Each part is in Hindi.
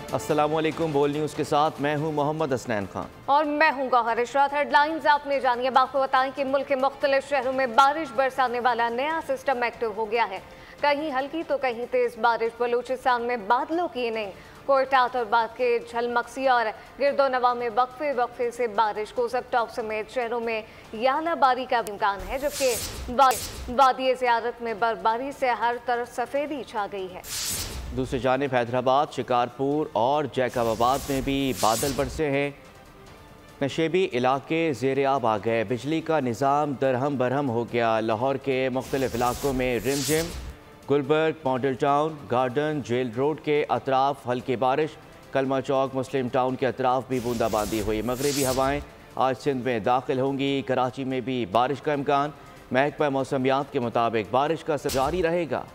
अस्सलामुअलैकुम। बोल न्यूज़ के साथ मैं हूं मोहम्मद हसनैन खान और मैं हूं गौहर इशरात। हेडलाइंस आपने जानिए। आपको बताएं कि मुल्क के मुख्तलिफ शहरों में बारिश बरसाने वाला नया सिस्टम एक्टिव हो गया है। कहीं हल्की तो कहीं तेज बारिश। बलूचिस्तान में बादलों की नहीं, कोयटा और बाद के झलमक्सी और गिरदोनवा में वक्फे वक्फे से बारिश। कोसब टॉप समेत शहरों में यालाबारी का इम्कान है, जबकि वादी ज़ियारत में बर्फबारी से हर तरफ सफ़ेदी छा गई है। दूसरी जानिब हैदराबाद, शिकारपुर और जैकबाबाद में भी बादल बरसे हैं। नशेबी इलाके ज़ेर-ए-आब आ गए। बिजली का निज़ाम दरहम बरहम हो गया। लाहौर के मुख्तलिफ इलाकों में रिमझिम। Gulberg, Model Town, Garden, Jail Road के अतराफ हल्की बारिश। कलमा चौक, मुस्लिम टाउन के अतराफ भी बूंदाबांदी हुई। मगरबी हवाएं आज सिंध में दाखिल होंगी। कराची में भी बारिश का इम्कान। महकमा मौसमियात के मुताबिक बारिश का असर जारी रहेगा।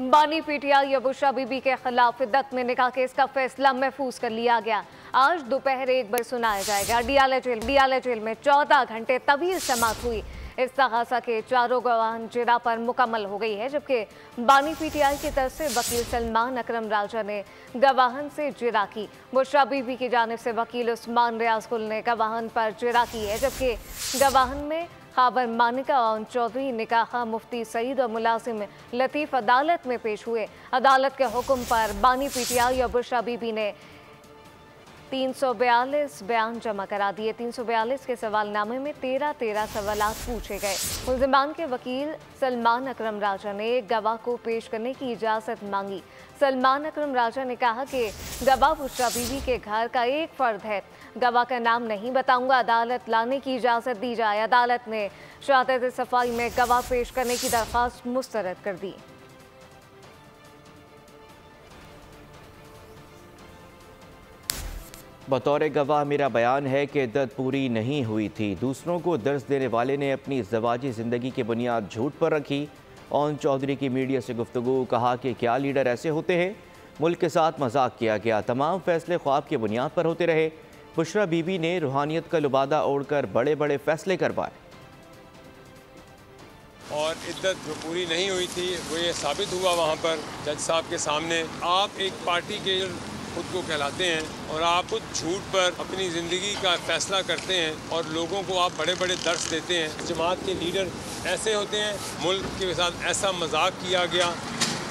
बानी पीटीआई बुशरा बीबी के खिलाफ इद्दत में निकाह केस का फैसला महफूज कर लिया गया। आज दोपहर 1 बजे सुनाया जाएगा। डियाला जेल में 14 घंटे तवील समाअत हुई। इस्तग़ासा के चारों गवाह जिरा पर मुकम्मल हो गई है, जबकि बानी पीटीआई की तरफ से वकील सलमान अकरम राजा ने गवाहन से जिरा की। बुशरा बीबी की जानिब से वकील उस्मान रियाज कुल ने गवाहन पर जिरा की है, जबकि गवाहन में खाबर मानिका और चौधरी निकाह मुफ्ती सईद और मुलाजिम लतीफ़ अदालत में पेश हुए। अदालत के हुक्म पर बानी पीटीआई और बुशरा बीबी ने 342 बयान जमा करा दिए। 342 के सवालनामे में 13 सवालात पूछे गए। मुल्ज़िमान के वकील सलमान अकरम राजा ने एक गवाह को पेश करने की इजाज़त मांगी। सलमान अकरम राजा ने कहा कि गवाह बुशरा बीबी के घर का एक फ़र्द है। गवाह का नाम नहीं बताऊंगा, अदालत लाने की इजाज़त दी जाए। अदालत ने शहादत सफाई में गवाह पेश करने की दरख्वास्त मुस्तरद कर दी। बतौर गवाह मेरा बयान है कि इद्दत पूरी नहीं हुई थी। दूसरों को दर्स देने वाले ने अपनी ज़वाजी ज़िंदगी की बुनियाद झूठ पर रखी। ओन चौधरी की मीडिया से गुफ्तगू। कहा कि क्या लीडर ऐसे होते हैं। मुल्क के साथ मजाक किया गया। तमाम फैसले ख्वाब की बुनियाद पर होते रहे। बुशरा बीबी ने रूहानियत का लुबादा ओढ़कर बड़े बड़े फैसले करवाए। और इद्दत जो पूरी नहीं हुई थी वो ये साबित हुआ वहाँ पर जज साहब के सामने। आप एक पार्टी के खुद को कहलाते हैं और आप खुद झूठ पर अपनी ज़िंदगी का फैसला करते हैं और लोगों को आप बड़े बड़े दर्स देते हैं। जमात के लीडर ऐसे होते हैं। मुल्क के साथ ऐसा मजाक किया गया।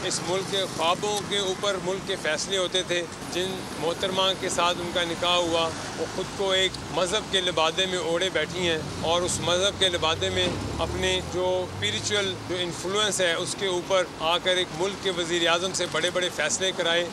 इस मुल्क के ख्वाबों के ऊपर मुल्क के फैसले होते थे। जिन मोहतरमा के साथ उनका निकाह हुआ वो ख़ुद को एक मज़हब के लिबादे में ओढ़े बैठी हैं और उस मज़हब के लिबादे में अपने जो स्पिरिचुअल जो इन्फ्लुएंस है उसके ऊपर आकर एक मुल्क के वज़ीर आज़म से बड़े बड़े फैसले कराए।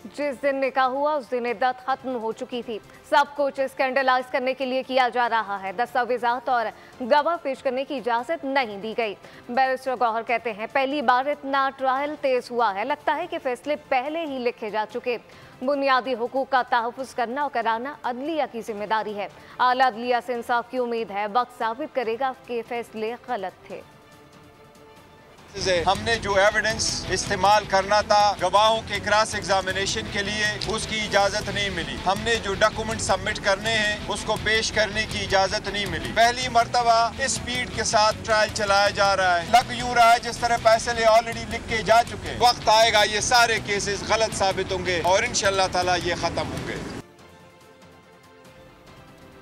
जिस दिन निकाह हुआ उस दिन इद्दत खत्म हो चुकी थी। सब कुछ स्कैंडलाइज करने के लिए किया जा रहा है। दस्तावेजात और गवाह पेश करने की इजाज़त नहीं दी गई। बैरिस्टर गौहर कहते हैं, पहली बार इतना ट्रायल तेज हुआ है, लगता है कि फैसले पहले ही लिखे जा चुके। बुनियादी हुकूक का तहफ़्फ़ुज़ करना और कराना अदलिया की जिम्मेदारी है। आला अदलिया से इंसाफ की उम्मीद है। वक्त साबित करेगा कि फैसले गलत थे। हमने जो एविडेंस इस्तेमाल करना था गवाहों के क्रॉस एग्जामिनेशन के लिए उसकी इजाजत नहीं मिली। हमने जो डॉक्यूमेंट सबमिट करने हैं उसको पेश करने की इजाजत नहीं मिली। पहली मर्तबा इस स्पीड के साथ ट्रायल चलाया जा रहा है। लग यूं रहा है जिस तरह फैसले ऑलरेडी लिख के जा चुके। वक्त आएगा ये सारे केसेस गलत साबित होंगे और इंशाअल्लाह ताला ये खत्म होंगे।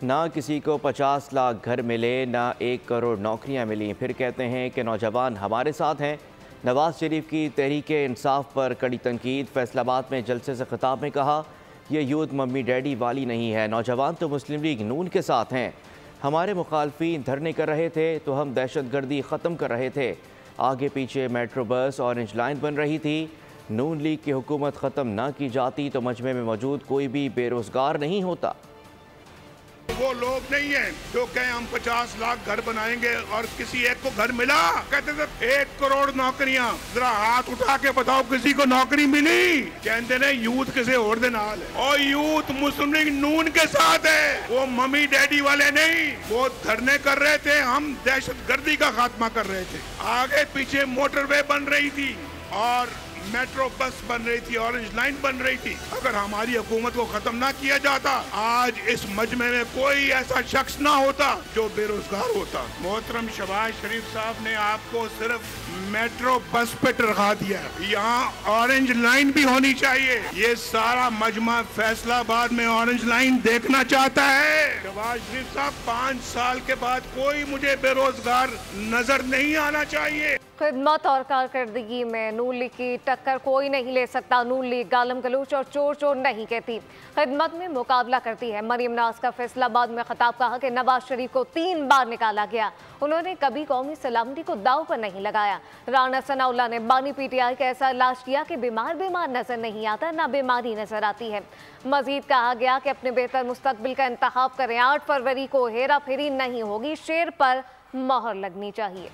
ना किसी को 50 लाख घर मिले, ना 1 करोड़ नौकरियां मिली, फिर कहते हैं कि नौजवान हमारे साथ हैं। नवाज शरीफ की तहरीक इंसाफ पर कड़ी तनकीद। फैसलाबाद में जलसे से खिताब में कहा, यह यूथ मम्मी डैडी वाली नहीं है। नौजवान तो मुस्लिम लीग नून के साथ हैं। हमारे मुखालफीन धरने कर रहे थे तो हम दहशतगर्दी ख़त्म कर रहे थे। आगे पीछे मेट्रो बस ऑरेंज लाइन बन रही थी। नून लीग की हुकूमत ख़त्म ना की जाती तो मजमे में मौजूद कोई भी बेरोज़गार नहीं होता। वो लोग नहीं है जो कहें हम 50 लाख घर बनाएंगे और किसी एक को घर मिला। कहते थे 1 करोड़ नौकरियां। जरा हाथ उठा के बताओ किसी को नौकरी मिली। कहते ने यूथ किसे और दे नाल है और यूथ मुस्लिम लीग नून के साथ है। वो मम्मी डैडी वाले नहीं। वो धरने कर रहे थे, हम दहशतगर्दी का खात्मा कर रहे थे। आगे पीछे मोटरवे बन रही थी और मेट्रो बस बन रही थी, ऑरेंज लाइन बन रही थी। अगर हमारी हुकूमत को खत्म ना किया जाता, आज इस मजमे में कोई ऐसा शख्स ना होता जो बेरोजगार होता। मोहतरम शहबाज शरीफ साहब ने आपको सिर्फ मेट्रो बस पे टरखा दिया, यहाँ ऑरेंज लाइन भी होनी चाहिए। ये सारा मजमा फैसलाबाद में ऑरेंज लाइन देखना चाहता है। शहबाज शरीफ साहब, 5 साल के बाद कोई मुझे बेरोजगार नजर नहीं आना चाहिए। खिदमत और कारकर्दगी में नून लीग की टक्कर कोई नहीं ले सकता। नून लीग गालम गलूच और चोर चोर नहीं कहती, खिदमत में मुकाबला करती है। मरियम नाज का फैसलाबाद में खिताब, कहा कि नवाज शरीफ को 3 बार निकाला गया, उन्होंने कभी कौमी सलामती को दाव पर नहीं लगाया। राना सनाउल्लाह ने बानी PTI का ऐसा इलाज किया कि बीमार नजर नहीं आता, ना बीमारी नजर आती है। मजीद कहा गया कि अपने बेहतर मुस्तकबिल का इंतखाब करें। 8 फरवरी को हेरा फेरी नहीं होगी, शेर पर मोहर लगनी चाहिए।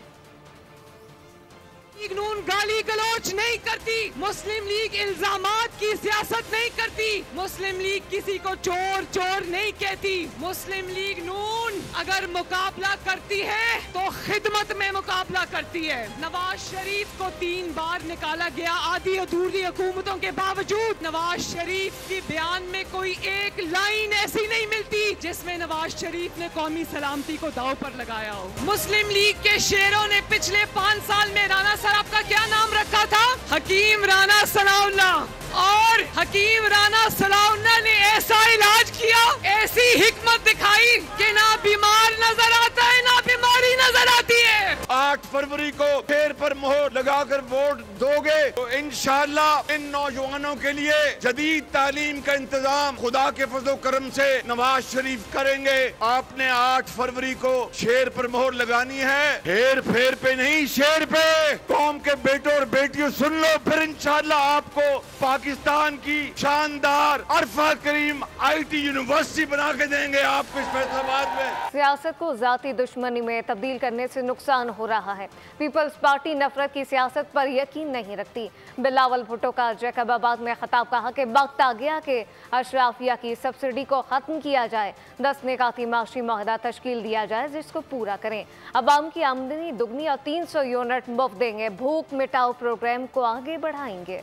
लीग नून गाली गलौच नहीं करती, मुस्लिम लीग इल्जामात की सियासत नहीं करती, मुस्लिम लीग किसी को चोर चोर नहीं कहती। मुस्लिम लीग नून अगर मुकाबला करती है तो खिदमत में मुकाबला करती है। नवाज शरीफ को 3 बार निकाला गया आधी अधूरी हुकूमतों के बावजूद। नवाज शरीफ के बयान में कोई एक लाइन ऐसी नहीं मिलती जिसमें नवाज शरीफ ने कौमी सलामती को दाव पर लगाया हो। मुस्लिम लीग के शेरों ने पिछले 5 साल में राना सर आपका क्या नाम रखा था? हकीम राना सनाउल्लाह। और हकीम राना सनाउल्लाह ने ऐसा इलाज किया, ऐसी हिकमत दिखाई कि ना बीमार नजर आता है ना बीमारी नजर आती है। 8 फरवरी को शेर पर मोहर लगाकर वोट दोगे तो इंशाअल्लाह इन नौजवानों के लिए जदीद तालीम का इंतजाम खुदा के फजल करम से नवाज शरीफ करेंगे। आपने 8 फरवरी को शेर पर मोहर लगानी है, हेर फेर पे नहीं, शेर पे। कौम के बेटों और बेटियों सुन लो, फिर इंशाअल्लाह आपको पाकिस्तान की शानदार अरफा करीम IT यूनिवर्सिटी बना के देंगे आपको इस फैसलाबाद में। सियासत को जाती दुश्मनी में तब्दील करने से नुकसान हो रहा है। पीपल्स पार्टी नफरत की सियासत पर यकीन नहीं रखती। बिलावल भुट्टो का जैकबाबाद में खिताब, कहा कि वक्त आ गया कि अशराफिया की सब्सिडी को खत्म किया जाए, 10 निकाती माशी मुआहदा तश्कील दिया जाए जिसको पूरा करें। अवाम की आमदनी दुगनी और 300 यूनिट मुफ्त देंगे। भूख मिटाओ प्रोग्राम को आगे बढ़ाएंगे।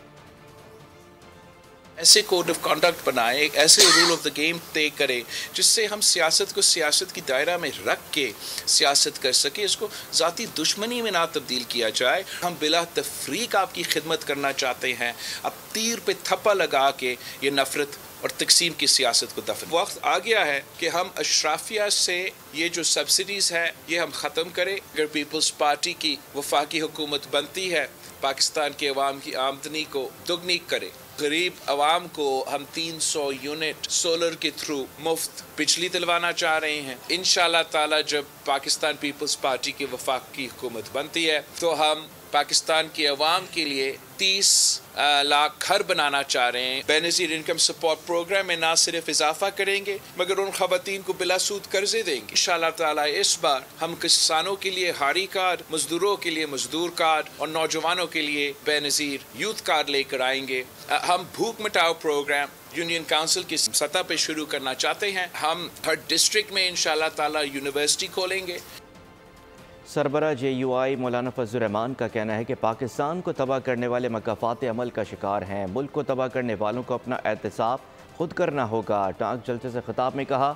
ऐसे कोड ऑफ कंडक्ट बनाए, ऐसे रूल ऑफ द गेम तय करे जिससे हम सियासत को सियासत की दायरा में रख के सियासत कर सके, इसको ज़ाती दुश्मनी में ना तब्दील किया जाए। हम बिला तफरीक आपकी खिदमत करना चाहते हैं, अब तीर पे थप्पा लगा के ये नफरत और तकसीम की सियासत को दफन। वक्त आ गया है कि हम अशराफिया से ये जो सब्सिडीज़ है ये हम ख़त्म करें। अगर पीपल्स पार्टी की वफाकी हुकूमत बनती है, पाकिस्तान के अवाम की आमदनी को दुगनी करे, गरीब अवाम को हम 300 यूनिट सोलर के थ्रू मुफ्त बिजली दिलवाना चाह रहे हैं। इंशाअल्लाह ताला जब पाकिस्तान पीपल्स पार्टी की वफाकी हुकूमत बनती है तो हम पाकिस्तान के अवाम के लिए 30 लाख घर बनाना चाह रहे हैं। बेनज़ीर इनकम सपोर्ट प्रोग्राम में ना सिर्फ इजाफा करेंगे मगर उन खवातीन को बिला सूद कर्जे देंगे। इंशाअल्लाह ताला इस बार हम किसानों के लिए हारी कार्ड, मजदूरों के लिए मजदूर कार्ड और नौजवानों के लिए बेनज़ीर यूथ कार्ड लेकर आएंगे। हम भूख मिटाओ प्रोग्राम यूनियन काउंसिल की सतह पे शुरू करना चाहते हैं। हम हर डिस्ट्रिक्ट में इंशाअल्लाह ताला यूनिवर्सिटी खोलेंगे। सरबरा JUI मौलाना फजल रहमान का कहना है कि पाकिस्तान को तबाह करने वाले मकाफात अमल का शिकार हैं। मुल्क को तबाह करने वालों को अपना एहतसाब खुद करना होगा। टांक जलसे से खिताब में कहा,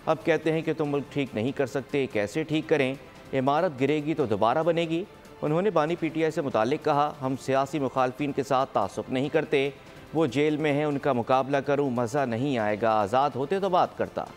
अब कहते हैं कि तुम मुल्क ठीक नहीं कर सकते, कैसे ठीक करें? इमारत गिरेगी तो दोबारा बनेगी। उन्होंने बानी PTI से मुतालिक कहा, हम सियासी मुखालफिन के साथ तासुब नहीं करते, वो जेल में हैं, उनका मुकाबला करूँ मज़ा नहीं आएगा, आज़ाद होते तो बात करता।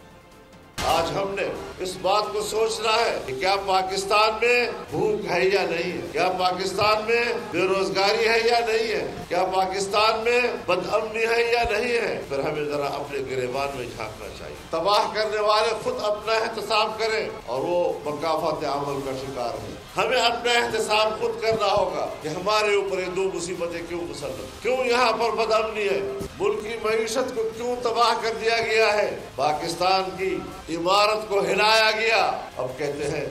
आज हमने इस बात को सोचना है कि क्या पाकिस्तान में भूख है या नहीं है, क्या पाकिस्तान में बेरोजगारी है या नहीं है, क्या पाकिस्तान में बदअमनी है या नहीं है। फिर हमें जरा अपने गिरेबान में झांकना चाहिए। तबाह करने वाले खुद अपना एहतसाब करें और वो मकाफात अमल का शिकार हो। हमें अपना एहतसाब खुद करना होगा कि हमारे ऊपर ये 2 मुसीबतें क्यों मुसल्लत, क्यों यहाँ पर बदअमनी है, मुल्क की मईशत को क्यों तबाह कर दिया गया है, पाकिस्तान की इमारत को हिलाया गया। अब कहते हैं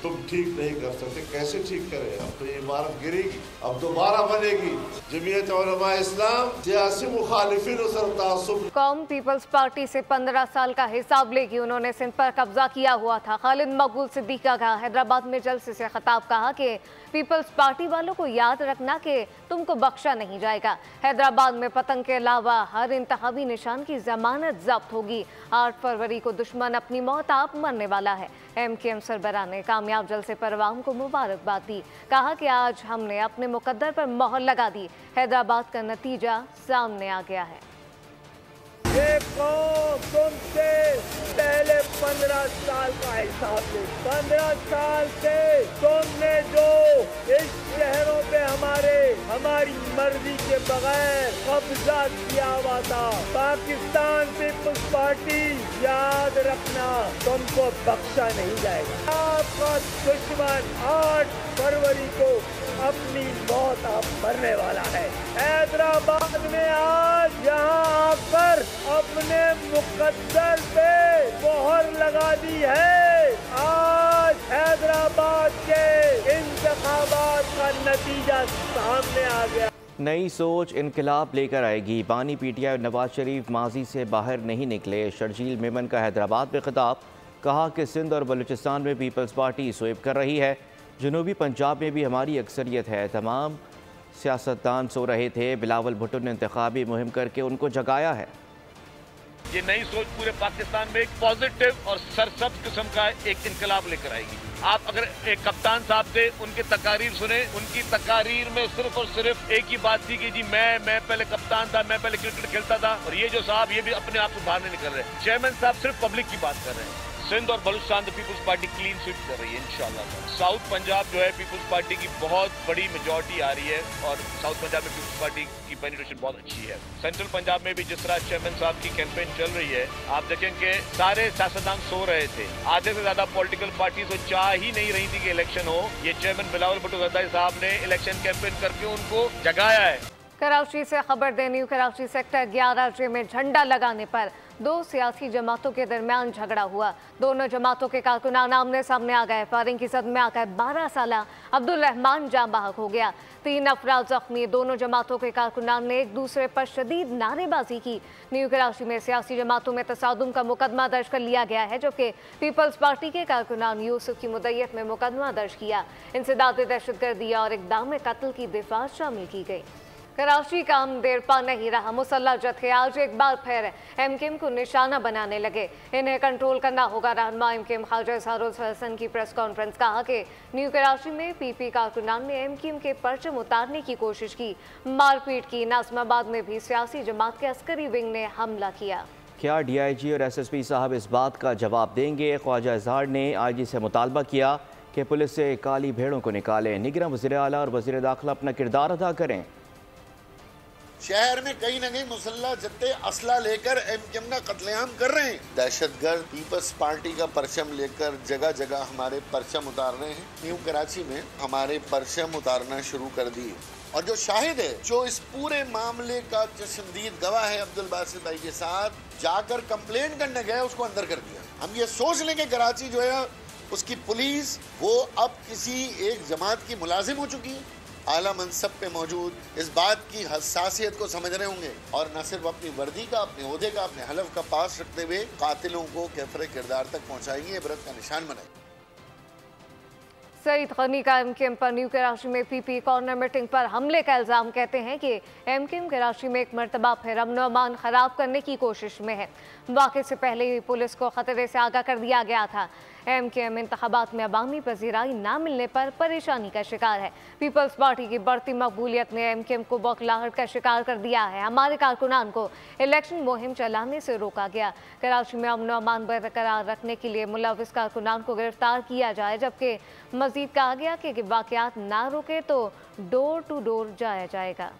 तुम ठीक नहीं कर सकते, कैसे ठीक करें? अब तो ये इमारत गिरेगी, अब दोबारा बनेगी। जमीयत उलमा इस्लाम सियासी मुखालिफिन और तासुब। कौम पीपल्स पार्टी से 15 साल का हिसाब लेगी। उन्होंने सिंध पर कब्जा किया हुआ था। खालिद मकबूल सिद्दीकी का हैदराबाद में जलसे से खिताब कहा कि पीपल्स पार्टी वालों को याद रखना कि तुमको बख्शा नहीं जाएगा। हैदराबाद में पतंग के अलावा हर इंतखाबी निशान की जमानत जब्त होगी। 8 फरवरी को दुश्मन अपनी मौत आप मरने वाला है। MKM सरबराह ने कामयाब जलसे पर अवाम को मुबारकबाद दी। कहा कि आज हमने अपने मुकद्दर पर मोहर लगा दी। हैदराबाद का नतीजा सामने आ गया है। ये कौम तुमसे पहले 15 साल का हिसाब ले। 15 साल से तुमने जो इस शहरों पे हमारी मर्जी के बगैर कब्जा किया हुआ था, पाकिस्तान पीपल्स पार्टी याद रखना तुमको बख्शा नहीं जाएगा। आपका दुश्मन 8 फरवरी को अपनी मौत आप मरने वाला है। हैदराबाद में आज यहाँ आकर अपने मुकद्दर पे मोहर लगा दी है। आज हैदराबाद के इंतखाबात का नतीजा सामने आ गया। नई सोच इनकलाब लेकर आएगी। बानी PTI नवाज शरीफ माजी से बाहर नहीं निकले। शर्जील मेमन का हैदराबाद में खिताब। कहा कि सिंध और बलूचिस्तान में पीपल्स पार्टी स्वीप कर रही है। जनूबी पंजाब में भी हमारी अक्सरियत है। तमाम सियासतदान सो रहे थे। बिलावल भुट्टो ने इंतखाबी मुहिम करके उनको जगाया है। ये नई सोच पूरे पाकिस्तान में एक पॉजिटिव और सरसब्ज किस्म का एक इनकलाब लेकर आएगी। आप अगर एक कप्तान साहब से उनकी तकारीर सुने, उनकी तकारीर में सिर्फ और सिर्फ एक ही बात थी कि जी मैं पहले कप्तान था, मैं पहले क्रिकेट खेलता था। और ये जो साहब ये भी अपने आप से बाहर नहीं निकल रहे। चेयरमैन साहब सिर्फ पब्लिक की बात कर रहे हैं। सिंध और Balochistan Peoples Party clean sweep कर रही है इंशाल्लाह। साउथ पंजाब जो है पीपल्स पार्टी की बहुत बड़ी मेजॉरिटी आ रही है और साउथ पंजाब में पीपल्स पार्टी की पेनिट्रेशन बहुत अच्छी है। सेंट्रल पंजाब में भी जिस तरह चेयरमैन साहब की कैंपेन चल रही है, आप देखेंगे सारे सियासतदान सो रहे थे। आधे से ज्यादा पॉलिटिकल पार्टी तो चाह ही नहीं रही थी कि इलेक्शन हो। ये चेयरमैन बिलावल भुट्टो जरदारी साहब ने इलेक्शन कैंपेन करके उनको जगाया है। कराची से खबर देनी। कराची सेक्टर 11 में झंडा लगाने पर 2 सियासी जमातों के दरमियान झगड़ा हुआ। दोनों जमातों के कारकुनान आमने सामने आ गए। फायरिंग की सद में आकर 12 साला अब्दुल रहमान जाँ बहक हो गया। 3 अफराद जख्मी। दोनों जमातों के कारकुनान ने एक दूसरे पर शदीद नारेबाजी की। न्यू कराची में सियासी जमातों में तसादुम का मुकदमा दर्ज कर लिया गया है, जबकि पीपल्स पार्टी के कारकुनान यूसुफ की मुद्दत में मुकदमा दर्ज किया। इंसदाद दहशतगर्दी और इक़दाम कत्ल की दिफात शामिल की गई। कराची का हम देर पा नहीं रहा। मुसल्लह जत्थे आज एक बार फिर MKM को निशाना बनाने लगे। इन्हें कंट्रोल करना होगा। रहनुमा MKM ख्वाजा इजहारुल हसन की प्रेस कॉन्फ्रेंस। कहा कि न्यू कराची में PP कारकुनान ने MKM के परचम उतारने की कोशिश की, मारपीट की। नाज़िमाबाद में भी सियासी जमात के अस्करी विंग ने हमला किया। क्या DIG और SSP साहब इस बात का जवाब देंगे? ख्वाजा इजहार ने IG से मुतालबा किया कि पुलिस से काली भेड़ों को निकालें। निगरान वज़ीर आला और वज़ीर दाखिला अपना किरदार अदा करें। शहर में कहीं न कहीं मुसल्ला जत्थे असला लेकर MKM का कत्लेआम कर रहे हैं। दहशतगर्द पीपल्स पार्टी का परचम लेकर जगह जगह हमारे परचम उतार रहे हैं। न्यू कराची में हमारे परचम उतारना शुरू कर दिए। और जो शाहिद है, जो इस पूरे मामले का चश्मदीद गवाह है, अब्दुल बासित भाई के साथ जाकर कंप्लेंट करने गए, उसको अंदर कर दिया। हम ये सोच लें कि कराची जो है उसकी पुलिस वो अब किसी एक जमात की मुलाजिम हो चुकी है। आला मनसब पे मौजूद इस बात की हसासियत को समझ रहे होंगे और न सिर्फ अपनी वर्दी का, अपने ओहदे का, अपने हलफ का पास रखते हुए कातिलों को कैफरे किरदार तक पहुंचाएंगे, इबरत का निशान बनाएंगे। सईद गनी का MKM पर न्यू कराची में PP कॉर्नर मीटिंग पर हमले का इल्ज़ाम। कहते हैं कि MKM कराची में एक मरतबा फिर अमन अमान ख़राब करने की कोशिश में है। वाक़े से पहले ही पुलिस को खतरे से आगाह कर दिया गया था। MKM इंतखाबात में अवामी पजीराई ना मिलने पर परेशानी का शिकार है। पीपल्स पार्टी की बढ़ती मकबूलियत ने MKM को बौखलाहट का शिकार कर दिया है। हमारे कारकुनान को इलेक्शन मुहिम चलाने से रोका गया। कराची में अमन अमान बरकरार रखने के लिए मुलविस कारकुनान को गिरफ्तार किया जाए, जबकि मजीद कहा गया कि वाक़यात ना रुके तो डोर टू डोर जाया जाएगा।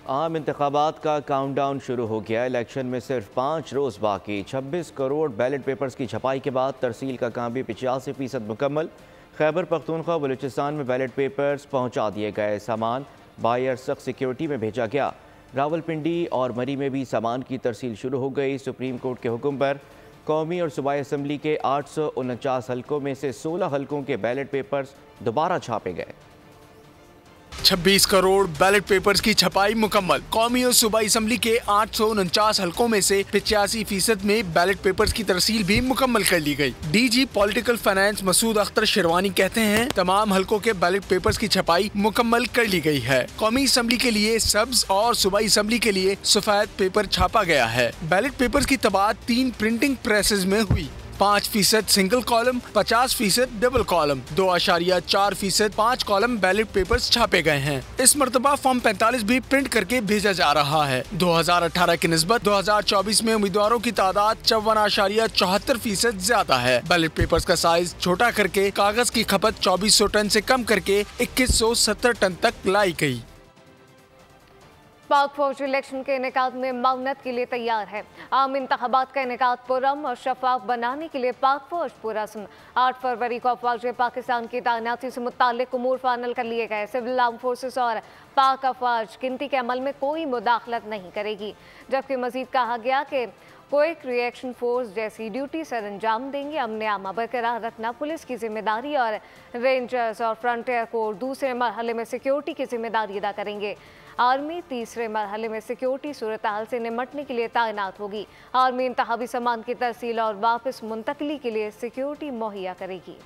आम इंतखाबात का काउंटडाउन शुरू हो गया। इलेक्शन में सिर्फ 5 रोज़ बाकी। 26 करोड़ बैलेट पेपर्स की छपाई के बाद तरसील का काम भी 85% मुकम्मल। खैबर पख्तूनख्वा बलूचिस्तान में बैलेट पेपर्स पहुंचा दिए गए। सामान बायर सख्त सिक्योरिटी में भेजा गया। रावलपिंडी और मरी में भी सामान की तरसील शुरू हो गई। सुप्रीम कोर्ट के हुक्म पर कौमी और सूबाई असम्बली के 849 हलकों में से 16 हलकों के बैलेट पेपर्स दोबारा छापे गए। 26 करोड़ बैलेट पेपर्स की छपाई मुकम्मल। कौमी और सूबाई असम्बली के 849 हलकों में से 85% में बैलेट पेपर्स की तरसील भी मुकम्मल कर ली गई। DG political finance Masood Akhtar Sherwani कहते हैं तमाम हलकों के बैलेट पेपर्स की छपाई मुकम्मल कर ली गई है। कौमी असम्बली के लिए सब्ज और सूबाई असम्बली के लिए सफेद पेपर छापा गया है। बैलेट पेपर्स की तबाद 3 प्रिंटिंग प्रेसेस में हुई। 5% single column, 50% double column, 2.4% 5 column ballot papers छापे गए हैं। इस मर्तबा फॉर्म 45 भी प्रिंट करके भेजा जा रहा है। 2018 की निस्बत 2024 में उम्मीदवारों की तादाद 54.74% ज्यादा है। बैलेट पेपर्स का साइज छोटा करके कागज की खपत 2400 टन से कम करके 2170 टन तक लाई गई। पाक फौज इलेक्शन के इनेकाद में मामनत के लिए तैयार है। आम इंतखाबात का इनेकाद पुरअमन और शफाफ बनाने के लिए पाक फौज पुरअज़्म। 8 फरवरी को अफवाज पाकिस्तान की तैनाती से मुताल्लिक उमूर फाइनल कर लिए गए। सिविल आर्म फोर्सेस और पाक अफवाज गिनती के अमल में कोई मुदाखलत नहीं करेगी, जबकि मजीद कहा गया कि क्विक रिएक्शन फोर्स जैसी ड्यूटी सर अंजाम देंगे। अमन आमा बरकरार रखना पुलिस की जिम्मेदारी और रेंजर्स और फ्रंटियर कोर दूसरे मरहले में सिक्योरिटी की जिम्मेदारी अदा करेंगे। आर्मी तीसरे मरहले में सिक्योरिटी सूरत हाल से निमटने के लिए तैनात होगी। आर्मी इंतखाबी सामान की तरसील और वापस मुंतकली के लिए सिक्योरिटी मुहैया करेगी।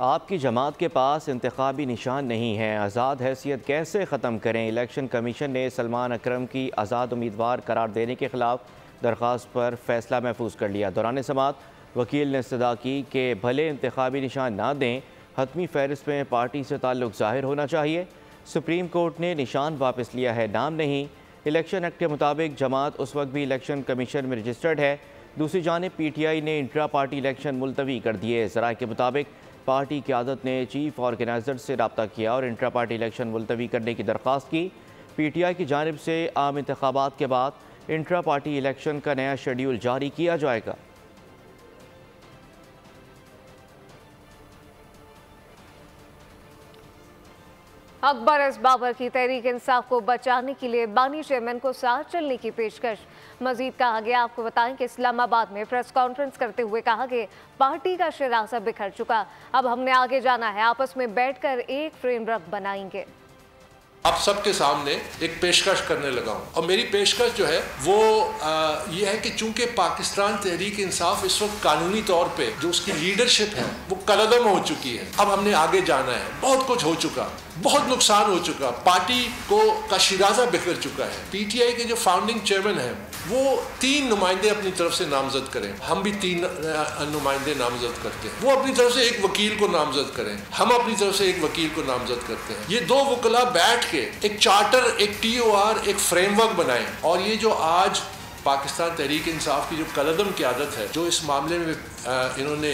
आपकी जमात के पास इंतखाबी निशान नहीं है, आज़ाद हैसियत कैसे ख़त्म करें? इलेक्शन कमीशन ने सलमान अकरम की आज़ाद उम्मीदवार करार देने के खिलाफ दरख्वास्त पर फैसला महफूज कर लिया। दौरान समात वकील ने इस्तदा की कि भले इंतखाबी निशान ना दें, हतमी फहरिस्त में पार्टी से ताल्लुक़ ज़ाहिर होना चाहिए। सुप्रीम कोर्ट ने निशान वापस लिया है, नाम नहीं। इलेक्शन एक्ट के मुताबिक जमात उस वक्त भी इलेक्शन कमीशन में रजिस्टर्ड है। दूसरी जानिब PTI ने इंट्रा पार्टी इलेक्शन मुलतवी कर दिए। ज़राए के मुताबिक पार्टी क़यादत ने चीफ ऑर्गेनाइज़र से रब्ता किया और इंट्रा पार्टी इलेक्शन मुलतवी करने की दरख्वास्त की। PTI की जानिब से आम इंतखाबात के बाद इंट्रा पार्टी इलेक्शन का नया शेड्यूल जारी किया जाएगा। अकबर एस बाबर की तहरीक इंसाफ को बचाने के लिए बानी चेयरमैन को साथ चलने की पेशकश। मजीद कहा गया, आपको बताएं कि इस्लामाबाद में प्रेस कॉन्फ्रेंस करते हुए कहा कि पार्टी का शरासा बिखर चुका, अब हमने आगे जाना है, आपस में बैठकर एक फ्रेमवर्क बनाएंगे। आप सबके सामने एक पेशकश करने लगा हूँ और मेरी पेशकश जो है वो ये है कि चूंकि पाकिस्तान तहरीक इंसाफ इस वक्त कानूनी तौर पे जो उसकी लीडरशिप है वो कलदम हो चुकी है। अब हमने आगे जाना है, बहुत कुछ हो चुका, बहुत नुकसान हो चुका, पार्टी का शिराजा बिखर चुका है। PTI के जो फाउंडिंग चेयरमैन है वो 3 नुमाइंदे अपनी तरफ से नामजद करें, हम भी 3 नुमाइंदे नामजद करते हैं। वो अपनी तरफ से एक वकील को नामजद करें, हम अपनी तरफ से एक वकील को नामजद करते हैं। ये 2 वकला बैठ के एक चार्टर, एक TOR, एक फ्रेमवर्क बनाएं। और ये जो आज पाकिस्तान तहरीक इंसाफ की जो कलदम क़यादत है, जो इस मामले में इन्होंने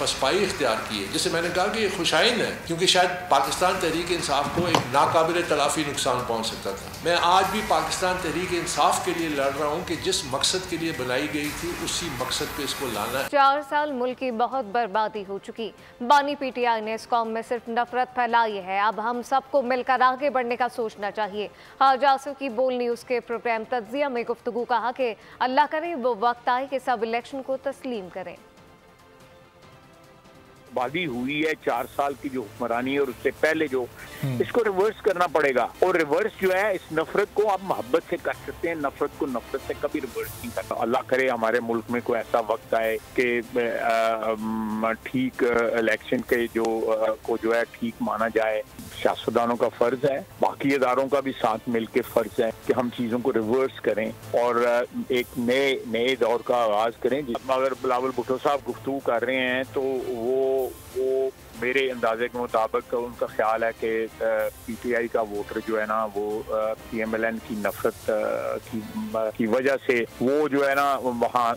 पसपाई इख्तियार की है, जिसे मैंने कहा कि ये खुशाइन है, क्योंकि शायद पाकिस्तान तहरीक इंसाफ को एक नाकाबिल तलाफ़ी नुकसान पहुँच सकता था। मैं आज भी पाकिस्तान तहरीक इंसाफ के लिए लड़ रहा हूँ कि जिस मकसद के लिए बनाई गई थी उसी मकसद पे इसको लाना है। 4 साल मुल्क की बहुत बर्बादी हो चुकी। बानी PTI ने इस कौम में सिर्फ नफरत फैलाई है, अब हम सबको मिलकर आगे बढ़ने का सोचना चाहिए। हाज आसिफ की बोल न्यूज़ के प्रोग्राम तज्जिया में गुफ्तगू कहा कि अल्लाह करे वो वक्त आए कि सब इलेक्शन को तस्लीम करें। बर्बादी हुई है 4 साल की जो हुक्मरानी है और उससे पहले जो, इसको रिवर्स करना पड़ेगा। और रिवर्स जो है, इस नफरत को आप मोहब्बत से कर सकते हैं, नफरत को नफरत से कभी रिवर्स नहीं करता। अल्लाह करे हमारे मुल्क में कोई ऐसा वक्त आए कि ठीक इलेक्शन के जो है ठीक माना जाए। सियासतदानों का फर्ज है, बाकी इदारों का भी साथ मिलकर फर्ज है कि हम चीज़ों को रिवर्स करें और एक नए दौर का आगाज करें। अगर बिलावल भुट्टो साहब गुफ्तगू कर रहे हैं तो वो मेरे अंदाजे के मुताबिक उनका ख्याल है कि PTI का वोटर जो है ना वो PMLN की नफरत की वजह से वो जो है ना वहाँ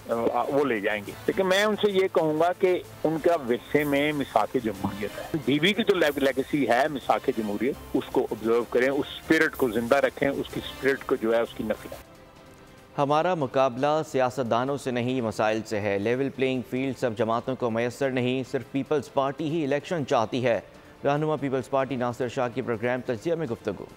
वो ले जाएंगे। लेकिन मैं उनसे ये कहूँगा कि उनका विरसे में मिसाक जमहूरियत है। बीवी की जो लेगेसी है मिसाक जमहूरियत, उसको ऑब्जर्व करें, उस स्पिरिट को जिंदा रखें, उसकी स्पिरिट को जो है उसकी नफी। हमारा मुकाबला सियासतदानों से नहीं, मसाइल से है। लेवल प्लेइंग फील्ड सब जमातों को मैसर नहीं, सिर्फ पीपल्स पार्टी ही इलेक्शन चाहती है। रहनुमा पीपल्स पार्टी नासिर शाह की प्रोग्राम तजिया में गुफ्तगू।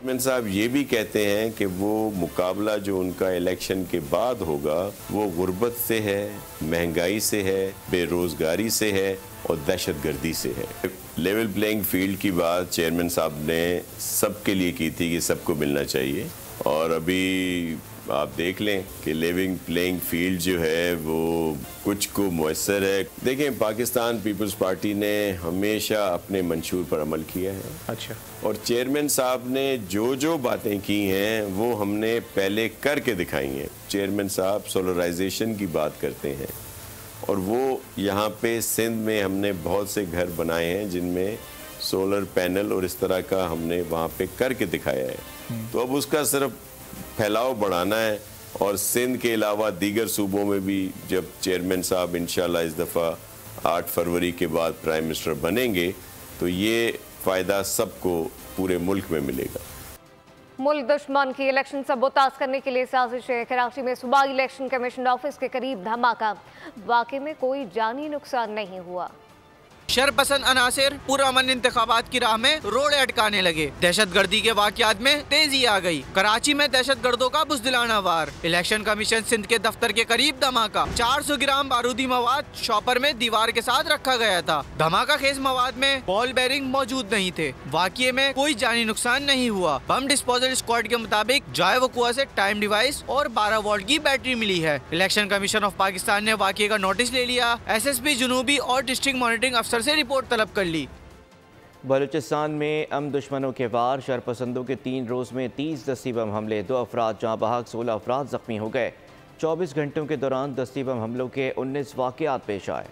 चेयरमैन साहब ये भी कहते हैं कि वो मुकाबला जो उनका इलेक्शन के बाद होगा वो गुर्बत से है, महंगाई से है, बेरोजगारी से है और दहशतगर्दी से है। लेवल प्लेइंग फील्ड की बात चेयरमैन साहब ने सबके लिए की थी कि सबको मिलना चाहिए, और अभी आप देख लें कि लेवल प्लेइंग फील्ड जो है वो कुछ को मुयसर है। देखें, पाकिस्तान पीपल्स पार्टी ने हमेशा अपने मंशूर पर अमल किया है। अच्छा। और चेयरमैन साहब ने जो जो बातें की हैं वो हमने पहले करके दिखाई हैं। चेयरमैन साहब सोलराइजेशन की बात करते हैं और वो यहाँ पे सिंध में हमने बहुत से घर बनाए हैं जिनमें सोलर पैनल और इस तरह का हमने वहाँ पे करके दिखाया है। तो अब उसका सिर्फ फैलाव बढ़ाना है, और सिंध के अलावा दीगर सूबों में भी जब चेयरमैन साहब इंशाल्लाह इस दफ़ा 8 फरवरी के बाद प्राइम मिनिस्टर बनेंगे तो ये फ़ायदा सबको पूरे मुल्क में मिलेगा। मुल्क दुश्मन की इलेक्शन सबोताज करने के लिए साजिश है। कराची में सुबह इलेक्शन कमीशन ऑफिस के करीब धमाका, वाकई में कोई जानी नुकसान नहीं हुआ। शरपसंद अनासिर पुरअमन इंतखाबात की राह में रोड़े अटकाने लगे। दहशतगर्दी के वाकयात में तेजी आ गई। कराची में दहशतगर्दों का बुज़दिलाना वार। इलेक्शन कमीशन सिंध के दफ्तर के करीब धमाका। 400 ग्राम बारूदी मवाद शॉपर में दीवार के साथ रखा गया था। धमाका खेज मवाद में बॉल बेरिंग मौजूद नहीं थे। वाकये में कोई जानी नुकसान नहीं हुआ। बम डिस्पोजल स्क्वाड के मुताबिक जाए वकुआ से टाइम डिवाइस और 12 वोल्ट की बैटरी मिली है। इलेक्शन कमीशन ऑफ पाकिस्तान ने वाकये का नोटिस ले लिया। SSP जुनूबी और डिस्ट्रिक्ट मॉनिटरिंग अफसर से रिपोर्ट तलब कर ली। बलूचिस्तान में अम दुश्मनों के वार, शरपसंदों के 3 रोज़ में 30 दस्ती बम हमले, 2 अफराद जहाँ बहक, 16 अफराद जख्मी हो गए। 24 घंटों के दौरान दस्ती बम हमलों के 19 वाक़यात पेश आए।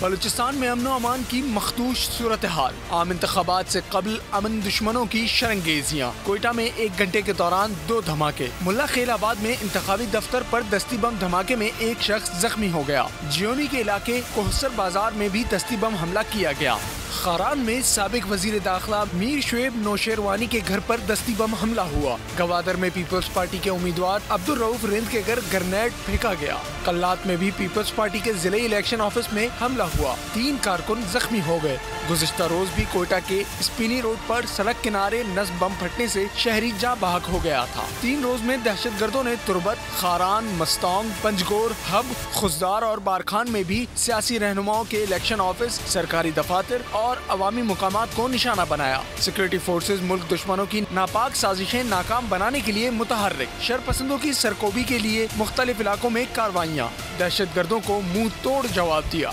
बलूचिस्तान में अमन अमान की मखदूश सूरत हाल, आम इंतखाबात से कबल अमन दुश्मनों की शरंगेजियाँ। कोयटा में 1 घंटे के दौरान 2 धमाके। मुल्ला खेलाबाद में इंतखाबी दफ्तर पर दस्ती बम धमाके में 1 शख्स जख्मी हो गया। जियोनी के इलाके कोहसर बाजार में भी दस्ती बम हमला किया गया। खारान में साबिक वजीर दाखिला मीर शुएब नौशेरवानी के घर पर दस्ती बम हमला हुआ। गवादर में पीपल्स पार्टी के उम्मीदवार अब्दुल रऊफ रिंद के घर ग्रेनेड फेंका गया। कल्लात में भी पीपल्स पार्टी के जिले इलेक्शन ऑफिस में हमला हुआ। 3 कारकुन जख्मी हो गए। गुज़िश्ता रोज भी कोयटा के स्पिनी रोड पर सड़क किनारे नस्ब बम फटने से शहरी जाँ बहक हो गया था। 3 रोज में दहशतगर्दों ने तुरबत, खारान, मस्तौंग, पंजगोर, हब, खुजदार और बारखान में भी सियासी रहनुमाओं के इलेक्शन ऑफिस, सरकारी दफातर और अवामी मुकामात को निशाना बनाया। सिक्योरिटी फोर्सेज मुल्क दुश्मनों की नापाक साजिशें नाकाम बनाने के लिए मुतहर्रिक। शरपसंदों की सरकोबी के लिए मुख्तलिफ इलाकों में कार्रवाइयाँ। दहशतगर्दों को मुंह तोड़ जवाब दिया।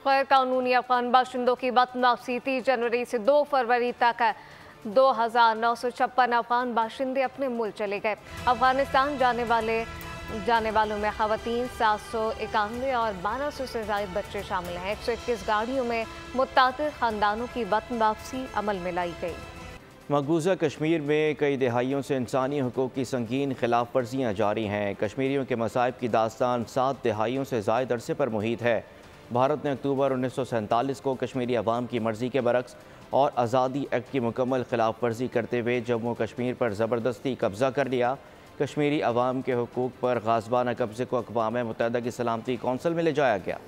गैर कानूनी अफगान बाशिंदों की बदमाशी 30 जनवरी से 2 फरवरी तक 2956 अफगान बाशिंदे अपने मुल्क चले गए। अफगानिस्तान जाने वालों में खवातीन 791 और 1200 से ज्यादा बच्चे शामिल हैं। 121 गाड़ियों में मुतादिद खानदानों की वतन वापसी अमल में लाई गई। मकबूजा कश्मीर में कई दहाइयों से इंसानी हुकूक की संगीन खिलाफ वर्जियाँ जारी हैं। कश्मीरियों के मसाइब की दास्तान 7 दहाइयों से ज़ायद अरसे पर मुहित है। भारत ने अक्टूबर 1947 को कश्मीरी अवाम की मर्ज़ी के बरक्स और आज़ादी एक्ट की मुकम्मल खिलाफ वर्जी करते हुए जम्मू कश्मीर पर ज़बरदस्ती कब्ज़ा कर लिया। कश्मीरी अवाम के हुकूक पर गाज़बाना कब्ज़े को अक़वाम मुत्तहिदा की सलामती कौंसिल में ले जाया गया।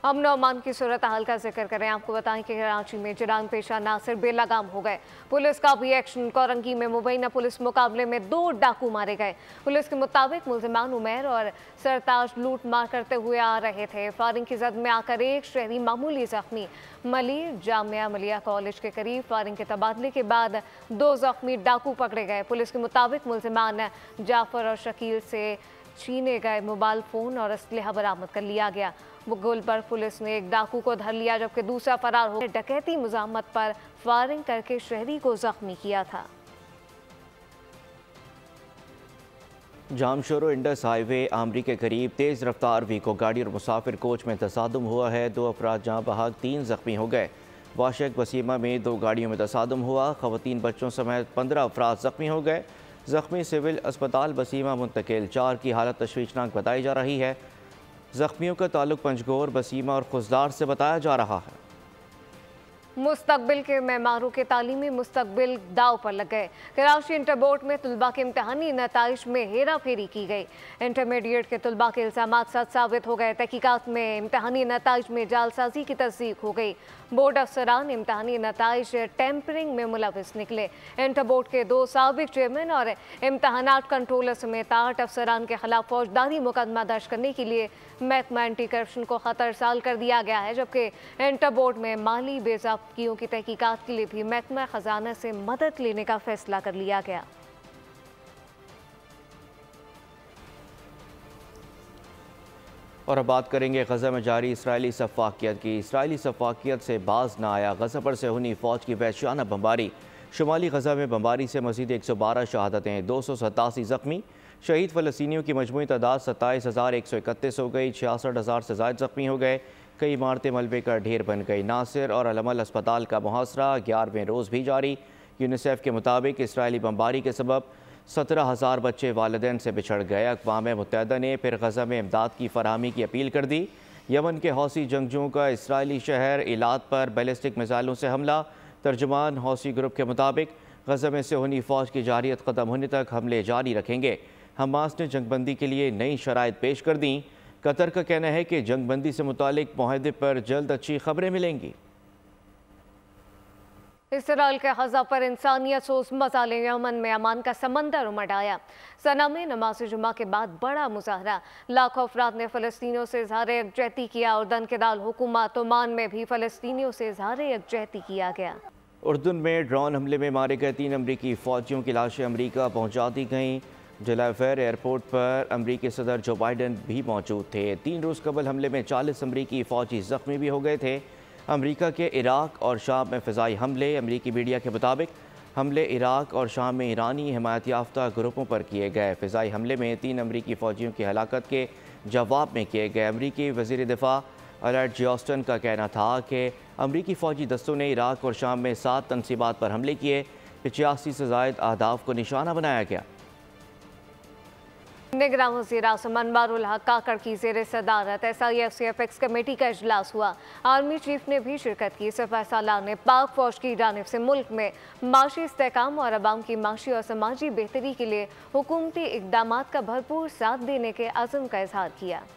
अमन अमान की सूरत हाल का जिक्र करें। आपको बताएं कि कराची में जुराम पेशा नासिर बेलगाम हो गए। पुलिस का भी एक्शन। कोरंगी में मुबैना पुलिस मुकाबले में 2 डाकू मारे गए। पुलिस के मुताबिक मुल्ज़िमान उमैर और सरताज लूट मार करते हुए आ रहे थे। फायरिंग की जद में आकर 1 शहरी मामूली जख्मी। मलिर जामिया मलिया कॉलेज के करीब फायरिंग के तबादले के बाद 2 जख्मी डाकू पकड़े गए। पुलिस के मुताबिक मुल्ज़िमान जाफर और शकील से छीने गए मोबाइल फ़ोन और असलहा बरामद कर लिया गया। गुलबर्ग पुलिस ने 1 डाकू को धर लिया जबकि दूसरा फरार हो डकैती मुज़ाहमत पर फायरिंग करके शहरी को जख्मी किया था। जामशोरो इंडस हाईवे आमरी के करीब तेज़ रफ्तार वीको गाड़ी और मुसाफिर कोच में तसादुम हुआ है। 2 अफराद जहाँ बहक 3 जख्मी हो गए। वाशक वसीमा में 2 गाड़ियों में तसादुम हुआ। खवातीन बच्चों समेत 15 अफराद जख्मी हो गए। जख्मी सिविल अस्पताल वसीमा मुंतकिल। 4 की हालत तशवीशनाक बताई जा रही है। जख्मियों का ताल्लुक पंजगोर, वसीमा और खुजदार से बताया जा रहा है। मुस्तकबिल के मेमारों के तालीमी मुस्तकबिल दाव पर लग गए। कराची इंटर बोर्ड में तुलबा के इम्तहानी नताइज में हेरा फेरी की गई। इंटरमीडिएट के तुलबा के इल्जामात सच साबित हो गए। तहकीकात में इम्तहानी नताइज में जालसाजी की तस्दीक हो गई। बोर्ड अफसरान इम्तहानी नताइज टेम्परिंग में मुलविस निकले। इंटर बोर्ड के 2 साबिक चेयरमैन और इम्तहानात कंट्रोलर समेत 8 अफसरान के खिलाफ फौजदारी मुकदमा दर्ज करने के लिए महकमा एंटी करप्शन को खतरसाल कर दिया गया है, जबकि इंटर बोर्ड में माली बेज़ाब्तियों की तहकीकात के लिए भी महकमा खजाना से मदद लेने का फैसला कर लिया गया। और अब बात करेंगे गज़ा में जारी इसराइली सफ़ाकियत की। इसराइली सफ़ाकियत से बाज ना आया गज़ा पर सेहूनी फ़ौज की वहशियाना बमबारी। शुमाली गज़ा में बमबारी से मज़ीद 112 शहादतें, 287 ज़ख्मी। शहीद फ़लस्तीनियों की मजमूई तादाद 27,131 हो गई। 66,000 से ज़ायद ज़ख्मी हो गए। कई इमारतें मलबे का ढेर बन गई। नासिर और अलमल अस्पताल का मुहासरा 11वें रोज़ भी जारी। यूनिसेफ के मुताबिक इसराइली बमबारी के सबब 17,000 बच्चे वालिदैन से बिछड़ गए। अक़वाम मुत्तहिदा ने फिर गज़ा में इमदाद की फराहमी की अपील कर दी। यमन के हौसी जंगजुओं का इसराइली शहर इलाद पर बैलिस्टिक मिसाइलों से हमला। तर्जुमान हौसी ग्रुप के मुताबिक गज़ा में सेहूनी फ़ौज की जारियत ख़त्म होने तक हमले जारी रखेंगे। हमास ने जंगबंदी के लिए नई शराइत पेश कर दी। कतर का कहना है कि जंगबंदी से मुतालिक मुआहदे पर जल्द अच्छी खबरें मिलेंगी। इसराइल के गज़ा पर इंसानियत सोज मसाले। यमन में अमान का समंदर उमड़ आया। सना में नमाज जुमा के बाद बड़ा मुजाहरा। लाखों अफराद ने फ़लस्तीनियों से इज़हार यकजहती किया। उर्दन के दाल हुकूमत ओमान में भी फ़लस्तीनियों से इज़हार यकजहती किया गया। उर्दन में ड्रोन हमले में मारे गए 3 अमरीकी फ़ौजियों की लाशें अमरीका पहुँचा दी गईं। जलाफेर एयरपोर्ट पर अमरीकी सदर जो बाइडन भी मौजूद थे। 3 रोज़ कबल हमले में 40 अमरीकी फ़ौजी ज़ख्मी भी हो गए थे। अमरीका के इराक़ और शाम में फ़िज़ाई हमले। अमरीकी मीडिया के मुताबिक हमले इराक़ और शाम में ईरानी हिमायत याफ्ता ग्रुपों पर किए गए। फ़िज़ाई हमले में 3 अमरीकी फ़ौजियों की हलाकत के जवाब में किए गए। अमरीकी वज़ीर दिफ़ा अलर्ट जॉस्टन का कहना था कि अमरीकी फ़ौजी दस्तों ने इराक़ और शाम में 7 तनसीबात पर हमले किए। 85 से ज़ायद अहदाफ को निशाना बनाया गया। निगरान वज़ीर आज़म अनवारुल हक काकड़ की ज़ेर सदारत SIF-CFX कमेटी का इजलास हुआ। आर्मी चीफ ने भी शिरकत की। सिपह सालार ने पाक फौज की जानिब से मुल्क में माशी इस्तेहकाम और अवाम की माशी और समाजी बेहतरी के लिए हुकूमती इक़दामात का भरपूर साथ देने के अज़्म का इजहार किया।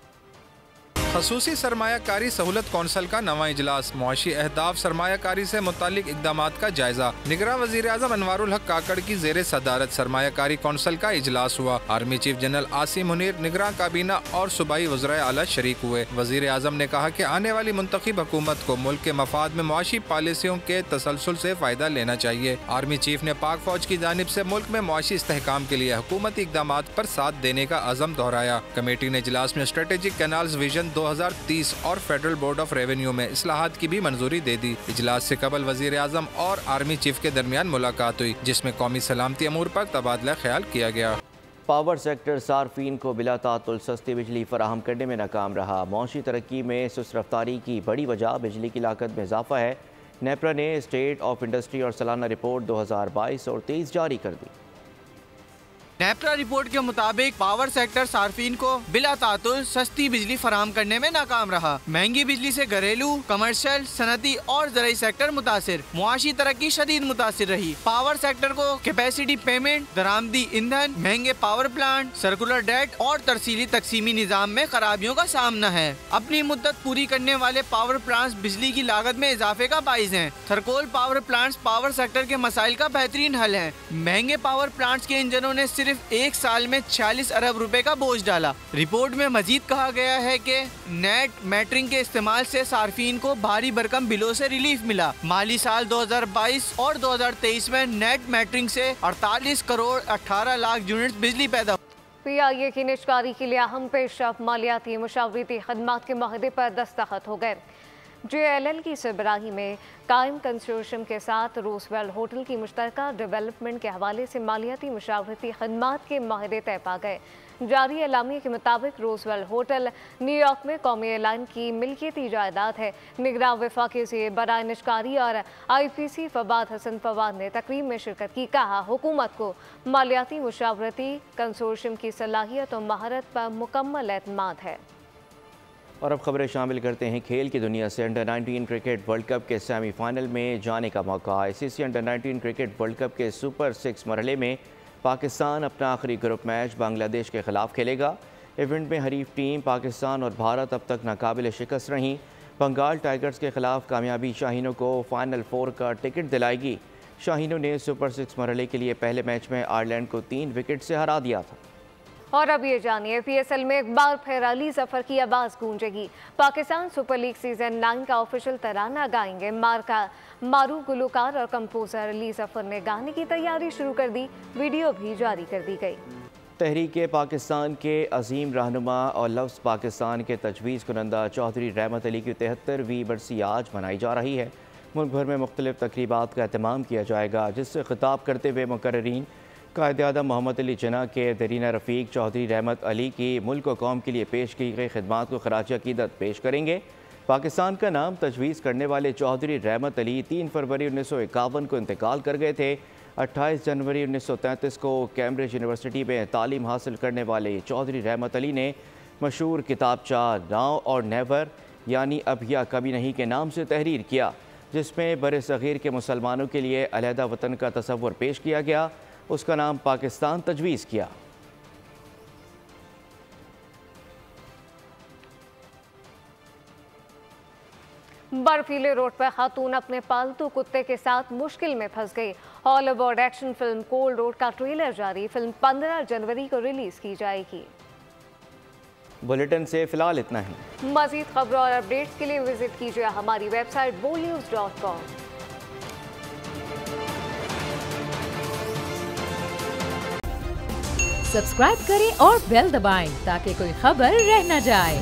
खसूसी सरमायाकारी सहूलत कौंसल का नवा इजलास। मुआशी अहदाफ सरमायाकारी से मुतालिक इक़दामात का जायजा। निगरान वज़ीर आज़म अनवारुल हक काकड़ की ज़ेर सदारत सरमायाकारी कौंसल का इजलास हुआ। Army chief general Asim Munir, निगरान काबीना और सूबाई वज़राए आला शरीक हुए। वज़ीर आज़म ने कहा कि आने वाली मुंतखब हुकूमत को मुल्क के मफाद में मुआशी पॉलिसियों के तसलसल से फ़ायदा लेना चाहिए। आर्मी चीफ ने पाक फौज की जानिब से मुल्क में मुआशी इस्तेहकाम के लिए हुकूमती इक़दामात पर साथ देने का अज़म दोहराया। कमेटी ने इजलास में स्ट्रेटेजिक कैनाल्स विजन 2030 और फेडरल बोर्ड ऑफ रेवेन्यू में इस्लाहात की भी मंजूरी दे दी। इजलास से कबल वज़ीर आज़म और आर्मी चीफ के दरमियान मुलाकात हुई, जिसमें कौमी सलामती अमूर पर तबादला ख्याल किया गया। पावर सेक्टर सार्फिन को बिला तातुल सस्ती बिजली फराहम करने में नाकाम रहा। मौशी तरक्की में सुस्त रफ्तारी की बड़ी वजह बिजली की लागत में इजाफा है। नेपरा ने स्टेट ऑफ इंडस्ट्री और सालाना रिपोर्ट 2022 और 23 जारी कर दी। नेपरा रिपोर्ट के मुताबिक पावर सेक्टर सार्फिन को बिला तातुल सस्ती बिजली फराहम करने में नाकाम रहा। महंगी बिजली से घरेलू, कमर्शियल, सनती और ज़राई सेक्टर मुतासिर। मुआशी तरक्की शदीद मुतासिर रही। पावर सेक्टर को कैपेसिटी पेमेंट, दरामदी ईंधन, महंगे पावर प्लांट, सर्कुलर डेट और तरसीली तकसीमी निज़ाम में खराबियों का सामना है। अपनी मुद्दत पूरी करने वाले पावर प्लांट्स बिजली की लागत में इजाफे का बाइस हैं। Thar coal power plants power sector के मसाइल का बेहतरीन हल है। महंगे पावर प्लांट्स के इंजनों ने सिर्फ एक साल में 40 अरब रुपए का बोझ डाला। रिपोर्ट में मजीद कहा गया है कि नेट मैटरिंग के इस्तेमाल से सार्फिन को भारी भरकम बिलों से रिलीफ मिला। माली साल 2022 और 2023 में नेट मैटरिंग से 48 करोड़ 18 लाख यूनिट बिजली पैदा। PIA की निजकारी के लिए अहम पेशरफ मालियाती मुशावरती खदमात के माहदे पर दस्तखत हो गए। JLL की सरबराही में कायम कंसोर्शियम के साथ रोजवेल होटल की मुश्तरका डेवलपमेंट के हवाले से मालियाती मुशावरती खदमात के माहदे तय पा गए। जारी एलामिया के मुताबिक रोजवेल होटल न्यूयॉर्क में कौमी एयरलाइन की मिल्कियती जायदाद है। निगरान वफाकी वज़ीर बराए निजकारी और IPC फवाद हसन फवाद ने तकरीब में शिरकत की। कहा, हुकूमत को मालियाती मुशावरती कंसोर्शियम की सलाहियत और महारत पर मुकम्मल एतमाद है। और अब खबरें शामिल करते हैं खेल की दुनिया से। अंडर 19 क्रिकेट वर्ल्ड कप के सेमीफाइनल में जाने का मौका। ICC under 19 cricket world cup के सुपर 6 मरहले में पाकिस्तान अपना आखिरी ग्रुप मैच बांग्लादेश के खिलाफ खेलेगा। इवेंट में हरीफ टीम पाकिस्तान और भारत अब तक नाकाबिल शिकस्त रहीं। बंगाल टाइगर्स के खिलाफ कामयाबी शाहीनों को फाइनल 4 का टिकट दिलाएगी। शाहीनों ने सुपर 6 मरहले के लिए पहले मैच में आयरलैंड को 3 विकेट से हरा दिया था। और अब ये जानिए, PSL में एक बार फिर अली जफर की आवाज़ गूंजेगी। पाकिस्तान सुपर लीग सीजन 9 का ऑफिशियल तराना गाएंगे। मारूफ गुलकार और कंपोजर अली जफर ने गाने की तैयारी शुरू कर दी। वीडियो भी जारी कर दी गई। तहरीक पाकिस्तान के अजीम रहनुमा और लफ्ज़ पाकिस्तान के तजवीज़ कुनंदा चौधरी रहमत अली की 73वीं बरसी आज मनाई जा रही है। मुल्क भर में मुख्तलिफ तकरीबात का एहतमाम किया जाएगा, जिससे खिताब करते हुए मुकर्रीन कायद-ए-आज़म मोहम्मद अली जिन्ना के दरीना रफ़ीक चौधरी रहमत अली की मुल्क और कौम के लिए पेश की गई खिदमात को खराज अक़ीदत पेश करेंगे। पाकिस्तान का नाम तजवीज़ करने वाले चौधरी रहमत अली 3 फरवरी 1951 को इंतकाल कर गए थे। 28 जनवरी 1933 को कैम्ब्रिज यूनिवर्सिटी में तालीम हासिल करने वाले चौधरी रहमत अली ने मशहूर किताबचा नाउ और नेवर यानी अब या कभी नहीं के नाम से तहरीर किया, जिसमें बर सग़ीर के मुसलमानों के लिए अलहदा वतन का तसव्वुर पेश किया गया। उसका नाम पाकिस्तान तजवीज़ किया। बर्फीले रोड पर खातून अपने पालतू कुत्ते के साथ मुश्किल में फंस गई। Hollywood action film cold road का ट्रेलर जारी। फिल्म 15 जनवरी को रिलीज की जाएगी। बुलेटिन से फिलहाल इतना ही। मज़ीद खबरों और अपडेट्स के लिए विजिट कीजिए हमारी वेबसाइट bolnews.com। सब्सक्राइब करें और बेल दबाएं ताकि कोई खबर रह न जाए।